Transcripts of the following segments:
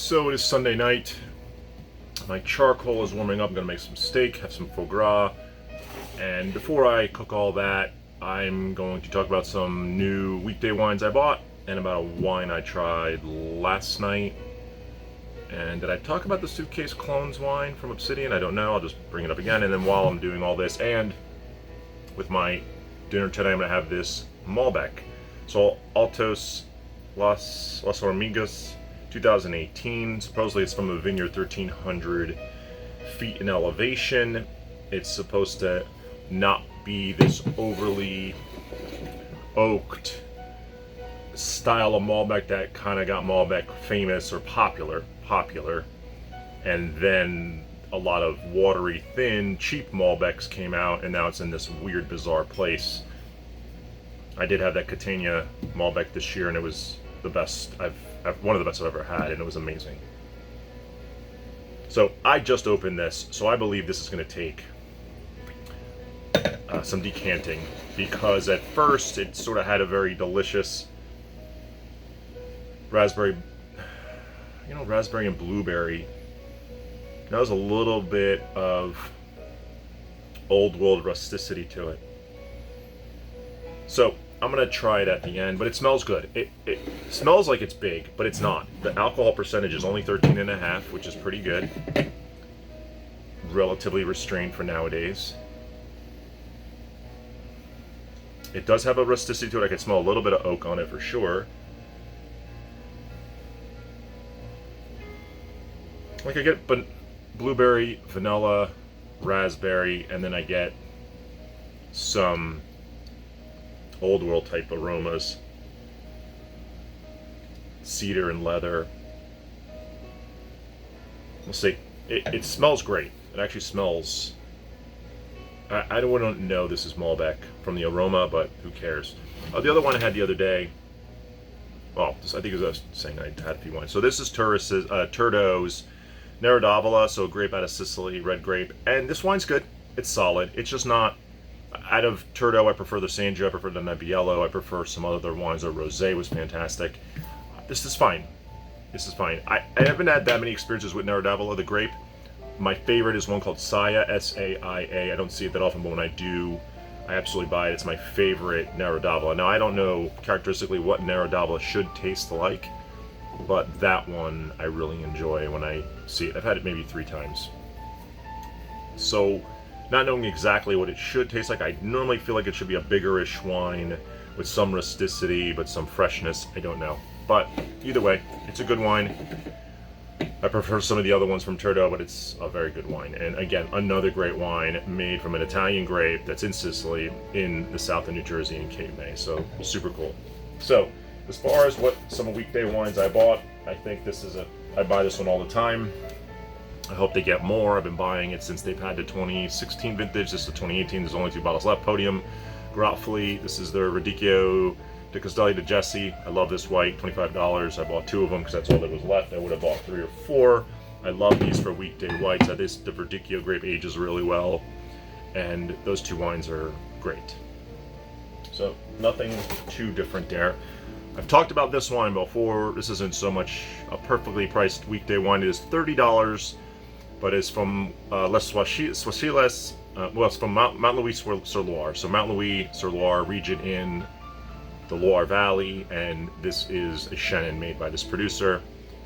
So it is Sunday night. My charcoal is warming up. I'm gonna make some steak, have some foie gras, and before I cook all that, I'm going to talk about some new weekday wines I bought and about a wine I tried last night. And did I talk about the Suitcase Clones wine from Obsidian? I don't know. I'll just bring it up again. And then while I'm doing all this, and with my dinner today, I'm gonna have this malbec. So Altos Las Hormigas 2018. Supposedly it's from a vineyard 1,300 feet in elevation. It's supposed to not be this overly oaked style of malbec that kind of got Malbec famous or popular, and then a lot of watery, thin, cheap Malbecs came out, and now it's in this weird, bizarre place. I did have that Catania Malbec this year, and it was the best one of the best I've ever had, and it was amazing. So I just opened this, so I believe this is going to take some decanting, because at first it sort of had a very delicious raspberry and blueberry. That was a little bit of old world rusticity to it. So I'm gonna try it at the end, but it smells good. It smells like it's big, but it's not. The alcohol percentage is only 13.5, which is pretty good. Relatively restrained for nowadays. It does have a rusticity to it. I can smell a little bit of oak on it for sure. Like I get blueberry, vanilla, raspberry, and then I get some old world type aromas. Cedar and leather. We'll see. It smells great. It actually smells... I don't know this is Malbec from the aroma, but who cares? The other one I had the other day, well, I think it was saying I had a few wines. So this is Turdo's Nero d'Avola, so grape out of Sicily, red grape. And this wine's good. It's solid. It's just not... Out of Turdo, I prefer the Sangio, I prefer the Nebbiolo, I prefer some other wines. The Rosé was fantastic. This is fine. This is fine. I haven't had that many experiences with Nero d'Avola, the grape. My favorite is one called Saia, S-A-I-A. I don't see it that often, but when I do, I absolutely buy it. It's my favorite Nero d'Avola. Now, I don't know characteristically what Nero d'Avola should taste like, but that one I really enjoy when I see it. I've had it maybe 3 times. So, not knowing exactly what it should taste like, I normally feel like it should be a bigger-ish wine with some rusticity, but some freshness. I don't know. But either way, it's a good wine. I prefer some of the other ones from Turdo, but it's a very good wine. And again, another great wine made from an Italian grape that's in Sicily, in the south of New Jersey in Cape May. So super cool. So as far as what some weekday wines I bought, I think this is I buy this one all the time. I hope they get more. I've been buying it since they've had the 2016 vintage. This is the 2018. There's only 2 bottles left. Podium Grotfleet. This is their Radicchio de Castelli de Jesse. I love this white, $25. I bought 2 of them because that's all that was left. I would have bought 3 or 4. I love these for weekday whites. The Verdicchio grape ages really well, and those 2 wines are great. So nothing too different there. I've talked about this wine before. This isn't so much a perfectly priced weekday wine. It is $30, but it's from Les Soisiles. Well, it's from Mount Louis-sur-Loire. So Mount Louis-sur-Loire region in the Loire Valley, and this is a Chenin made by this producer,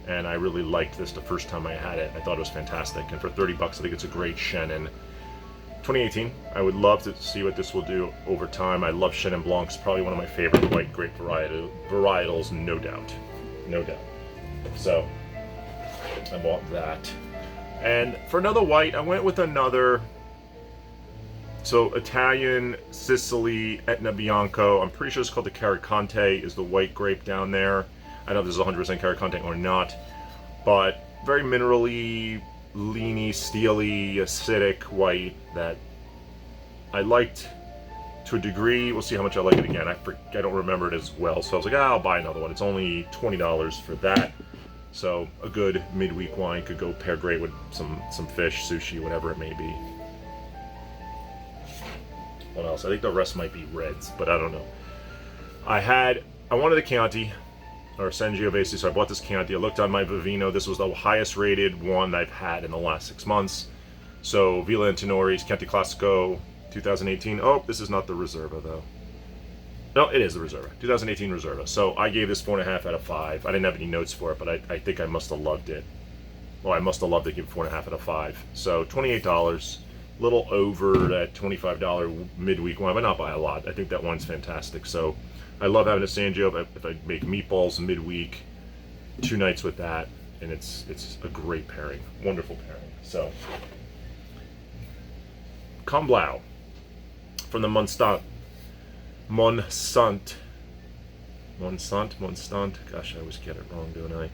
and I really liked this the first time I had it. I thought it was fantastic, and for 30 bucks I think it's a great Chenin. 2018, I would love to see what this will do over time. I love Chenin Blancs, probably one of my favorite white grape varietals, no doubt. So I bought that. And for another white, I went with another. So Italian, Sicily, Etna Bianco. I'm pretty sure it's called the Caricante, is the white grape down there. I don't know if this is 100% Caricante or not, but very minerally, leany, steely, acidic white that I liked to a degree. We'll see how much I like it again. I don't remember it as well, so I was like, I'll buy another one. It's only $20 for that. So a good midweek wine could go pair great with some fish, sushi, whatever it may be. What else? I think the rest might be reds, but I don't know. I wanted the Chianti. or Sangiovese. So I bought this Chianti. I looked on my Vivino. This was the highest rated one I've had in the last 6 months. So Villa Antinori's Chianti Classico 2018. Oh, this is not the Reserva though. No, it is the Reserva. 2018 Reserva. So I gave this 4.5 out of 5. I didn't have any notes for it, but I think I must have loved it. Well, I must have loved it. Give it 4.5 out of 5. So $28. A little over that $25 midweek wine, but not by a lot. I think that wine's fantastic. So I love having a Sangio. If I make meatballs midweek, 2 nights with that, and it's a great pairing. Wonderful pairing. So Comblau from the Monstant. Gosh, I always get it wrong, don't I?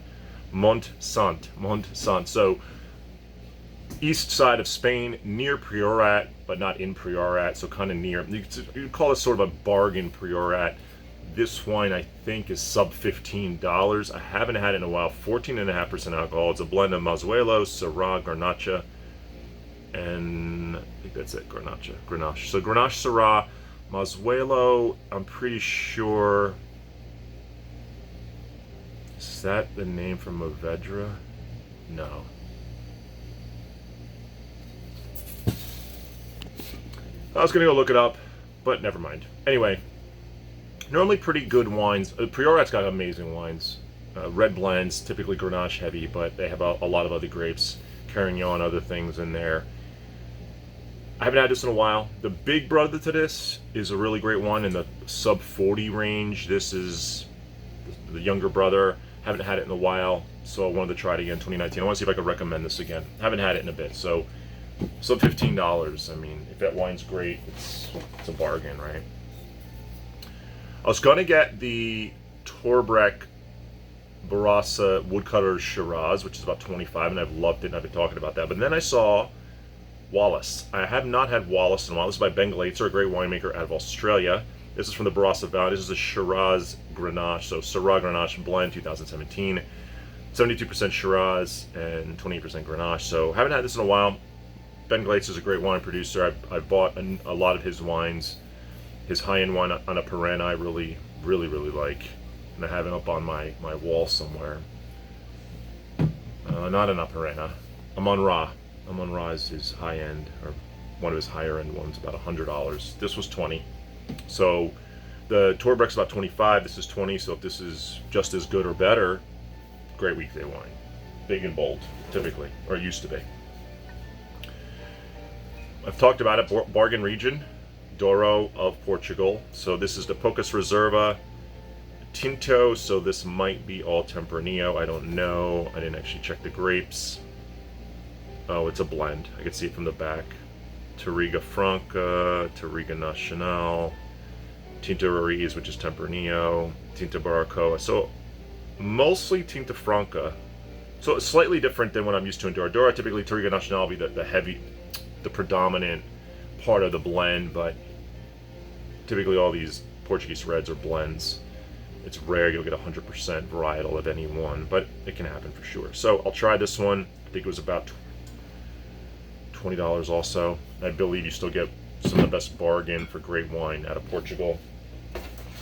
Montsant. So east side of Spain, near Priorat, but not in Priorat, so kind of near. You could call it sort of a bargain Priorat. This wine, I think, is sub $15. I haven't had it in a while. 14.5% alcohol. It's a blend of Mazuelo, Syrah, Garnacha, and I think that's it, Grenache. So Grenache, Syrah, Mazuelo, I'm pretty sure. Is that the name from Mourvedre? No. I was going to go look it up, but never mind. Anyway, normally pretty good wines. Priorat's got amazing wines. Red blends, typically Grenache heavy, but they have a lot of other grapes, Carignan, other things in there. I haven't had this in a while. The big brother to this is a really great one in the sub 40 range. This is the younger brother. Haven't had it in a while, so I wanted to try it again. 2019. I want to see if I could recommend this again. Haven't had it in a bit, so sub $15. I mean, if that wine's great, it's a bargain, right? I was gonna get the Torbreck Barossa Woodcutters Shiraz, which is about 25, and I've loved it, and I've been talking about that. But then I saw Wallace. I have not had Wallace in a while. This is by Ben Glaetzer, a great winemaker out of Australia. This is from the Barossa Valley. This is a Shiraz Grenache, so Syrah Grenache blend 2017. 72% Shiraz and 28% Grenache. So haven't had this in a while. Ben Glaetzer is a great wine producer. I've bought a lot of his wines. His high-end wine on a Parana I really like. And I have it up on my wall somewhere. Not an Parana. Amon Ra. Amon Ra is his high-end, or one of his higher-end ones, about $100. This was $20. So the Torbreck's about $25. This is $20. So if this is just as good or better, great weekday wine. Big and bold, typically, or it used to be. I've talked about it. Bargain region, Douro of Portugal. So this is the Pocas Reserva Tinto. So this might be all Tempranillo. I don't know. I didn't actually check the grapes. Oh, it's a blend. I can see it from the back. Touriga Franca, Touriga Nacional, Tinta Roriz, which is Tempranillo, Tinta Baracoa. So mostly Tinta Franca. So it's slightly different than what I'm used to in Douro. Douro, typically Touriga Nacional will be the predominant part of the blend, but typically all these Portuguese reds are blends. It's rare you'll get 100% varietal of any one, but it can happen for sure. So I'll try this one. I think it was about $20 also. I believe you still get some of the best bargain for great wine out of Portugal.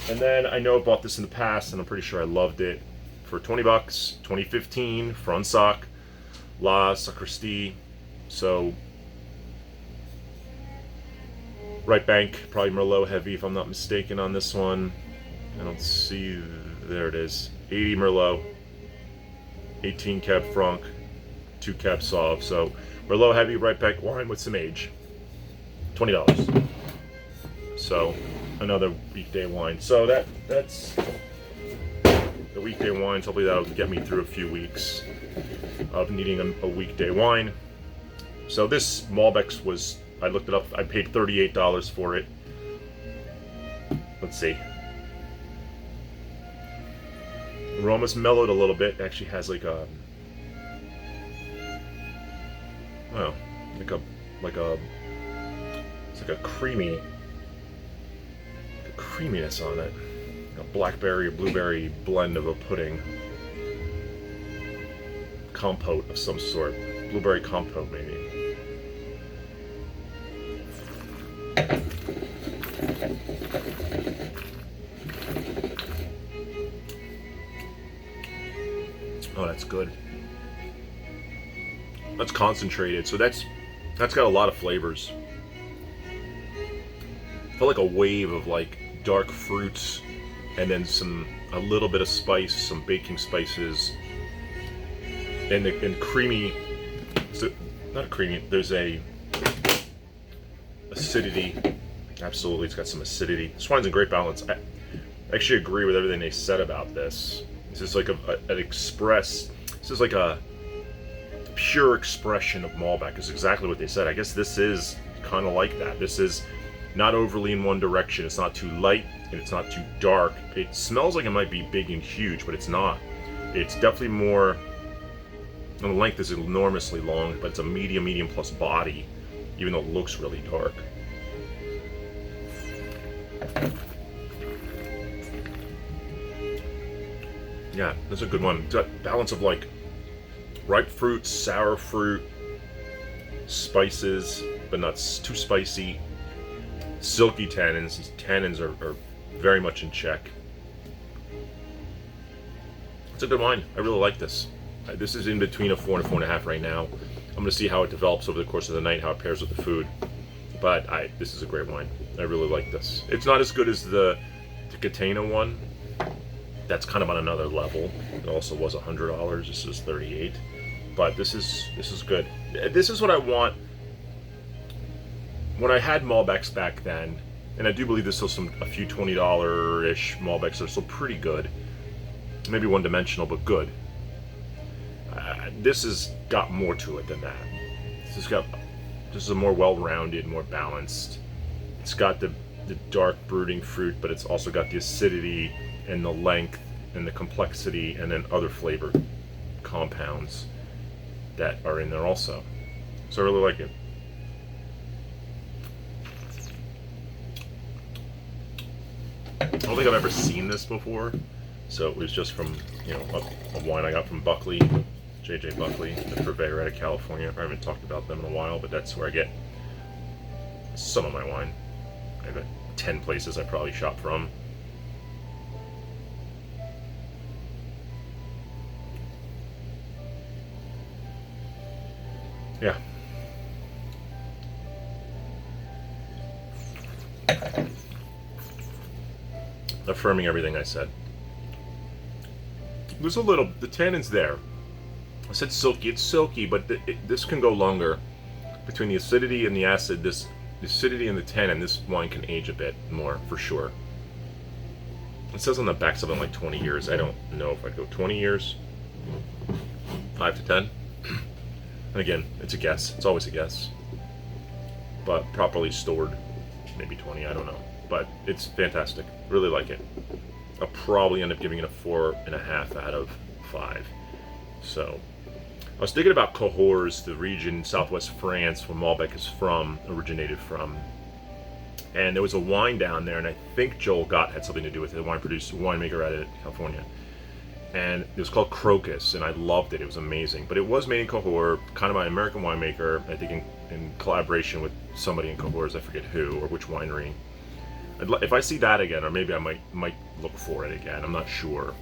And then I know I bought this in the past, and I'm pretty sure I loved it, for $20. 2015 Fronsac La Sacristie. So right bank, probably Merlot heavy if I'm not mistaken on this one. I don't see, there it is. 80 Merlot, 18 Cab Franc, 2 Cab Sauv. So Merlot heavy, right bank wine with some age. $20. So another weekday wine. So that's the weekday wines. Hopefully that'll get me through a few weeks of needing a weekday wine. So this Malbec was, I looked it up, I paid $38 for it. Let's see. Aroma's mellowed a little bit. It actually has like a, well, it's like a creaminess on it. A blackberry or blueberry blend of a pudding. Compote of some sort. Blueberry compote, maybe. Oh, that's good. That's concentrated, so that's got a lot of flavors. Felt like a wave of like dark fruits, and then a little bit of spice, some baking spices, and creamy. So not creamy. There's a acidity. Absolutely, it's got some acidity. This wine's in great balance. I actually agree with everything they said about this. This is like an express. This is like a pure expression of Malbec. Is exactly what they said. I guess this is kind of like that. This is not overly in one direction. It's not too light and it's not too dark. It smells like it might be big and huge, but it's not. It's definitely more. The length is enormously long, but it's a medium plus body, even though it looks really dark. Yeah, that's a good one. It's got a balance of like ripe fruit, sour fruit, spices, but not too spicy. Silky tannins. These tannins are very much in check. It's a good wine. I really like this. This is in between a 4 and a 4.5 right now. I'm going to see how it develops over the course of the night, how it pairs with the food. But this is a great wine. I really like this. It's not as good as the Catena one. That's kind of on another level. It also was $100. This is $38. But this is good. This is what I want. When I had Malbecs back then, and I do believe there's still a few $20-ish Malbecs that are still pretty good. Maybe one-dimensional, but good. This has got more to it than that. This is a more well-rounded, more balanced. It's got the dark brooding fruit, but it's also got the acidity and the length and the complexity, and then other flavor compounds that are in there also. So I really like it. I don't think I've ever seen this before, so it was just from a wine I got from Buckley, J.J. Buckley, the purveyor out of California. I haven't talked about them in a while, but that's where I get some of my wine. I have 10 places I probably shop from. Yeah. Affirming everything I said. There's a little, the tannin's there. I said silky, it's silky, but this can go longer. Between the acidity and the acid, the acidity and the tannin, this wine can age a bit more, for sure. It says on the back something like 20 years. I don't know if I'd go 20 years. 5 to 10. And again, it's a guess. It's always a guess. But properly stored, maybe 20, I don't know. But it's fantastic. Really like it. I'll probably end up giving it a 4.5 out of 5. So, I was thinking about Cahors, the region, southwest France, where Malbec is originated from. And there was a wine down there, and I think Joel Gott had something to do with it, a winemaker out of California. And it was called Crocus, and I loved it. It was amazing. But it was made in Cahors, kind of by an American winemaker, I think in collaboration with somebody in Cahors, I forget who, or which winery. If I see that again, or maybe I might look for it again, I'm not sure.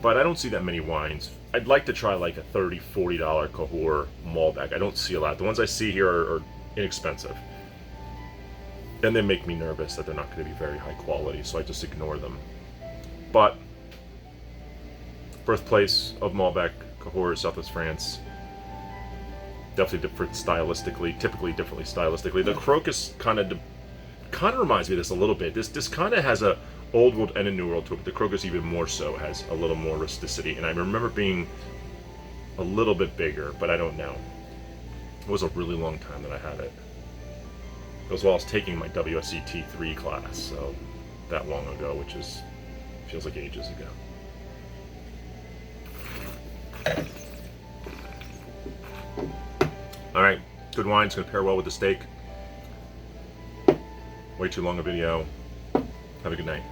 But I don't see that many wines. I'd like to try like a $30, $40 Cahors Malbec. I don't see a lot. The ones I see here are inexpensive. And they make me nervous that they're not going to be very high quality, so I just ignore them. But birthplace of Malbec, Cahors, Southwest France. Definitely different stylistically, typically differently stylistically. The Crocus kind of reminds me of this a little bit. This kind of has a old world and a new world to it, but the Crocus even more so has a little more rusticity. And I remember being a little bit bigger, but I don't know. It was a really long time that I had it. It was while I was taking my WSET 3 class, so that long ago, which feels like ages ago. Alright, good wine. It's going to pair well with the steak. Way too long a video. Have a good night.